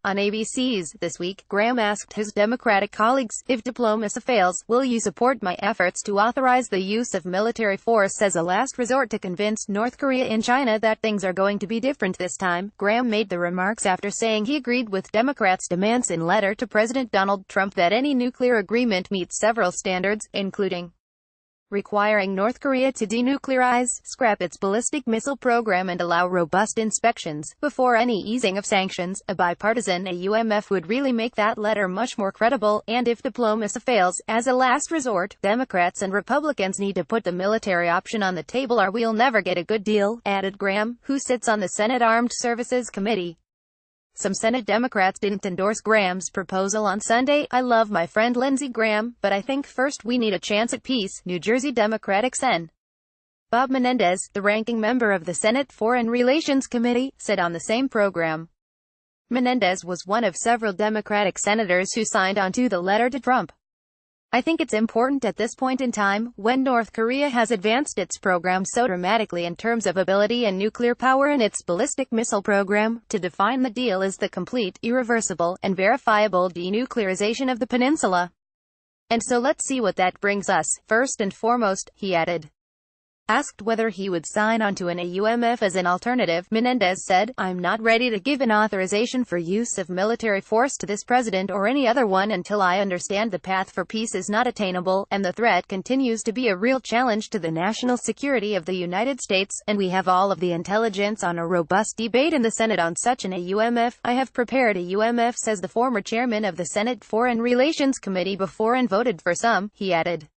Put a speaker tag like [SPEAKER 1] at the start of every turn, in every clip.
[SPEAKER 1] On ABC's This Week, Graham asked his Democratic colleagues, if diplomacy fails, will you support my efforts to authorize the use of military force as a last resort to convince North Korea and China that things are going to be different this time? Graham made the remarks after saying he agreed with Democrats' demands in letter to President Donald Trump that any nuclear agreement meets several standards, including requiring North Korea to denuclearize, scrap its ballistic missile program and allow robust inspections before any easing of sanctions. A bipartisan AUMF would really make that letter much more credible, and if diplomacy fails, as a last resort, Democrats and Republicans need to put the military option on the table or we'll never get a good deal, added Graham, who sits on the Senate Armed Services Committee. Some Senate Democrats didn't endorse Graham's proposal on Sunday. I love my friend Lindsey Graham, but I think first we need a chance at peace, New Jersey Democratic Sen. Bob Menendez, the ranking member of the Senate Foreign Relations Committee, said on the same program. Menendez was one of several Democratic senators who signed on to the letter to Trump. I think it's important at this point in time, when North Korea has advanced its program so dramatically in terms of ability and nuclear power in its ballistic missile program, to define the deal as the complete, irreversible, and verifiable denuclearization of the peninsula. And so let's see what that brings us, first and foremost, he added. Asked whether he would sign on to an AUMF as an alternative, Menendez said, I'm not ready to give an authorization for use of military force to this president or any other one until I understand the path for peace is not attainable, and the threat continues to be a real challenge to the national security of the United States, and we have all of the intelligence on a robust debate in the Senate on such an AUMF. I have prepared AUMF, says the former chairman of the Senate Foreign Relations Committee before and voted for some, he added.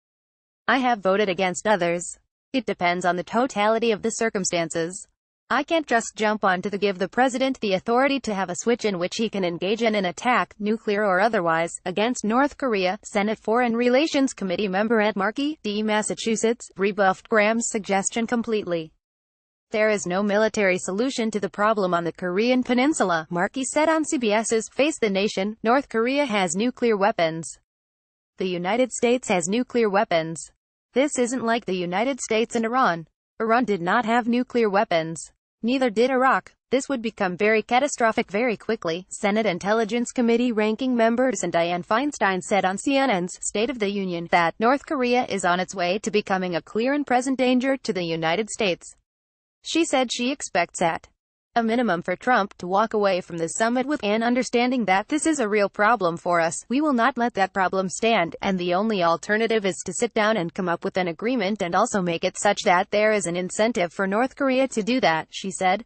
[SPEAKER 1] I have voted against others. It depends on the totality of the circumstances. I can't just jump on to give the president the authority to have a switch in which he can engage in an attack, nuclear or otherwise, against North Korea. Senate Foreign Relations Committee member Ed Markey, D. Massachusetts, rebuffed Graham's suggestion completely. There is no military solution to the problem on the Korean peninsula, Markey said on CBS's Face the Nation. North Korea has nuclear weapons. The United States has nuclear weapons. This isn't like the United States and Iran. Iran did not have nuclear weapons. Neither did Iraq. This would become very catastrophic very quickly, Senate Intelligence Committee ranking member Dianne Feinstein said on CNN's State of the Union that North Korea is on its way to becoming a clear and present danger to the United States. She said she expects at a minimum for Trump to walk away from the summit with an understanding that this is a real problem for us. We will not let that problem stand, and the only alternative is to sit down and come up with an agreement and also make it such that there is an incentive for North Korea to do that, she said.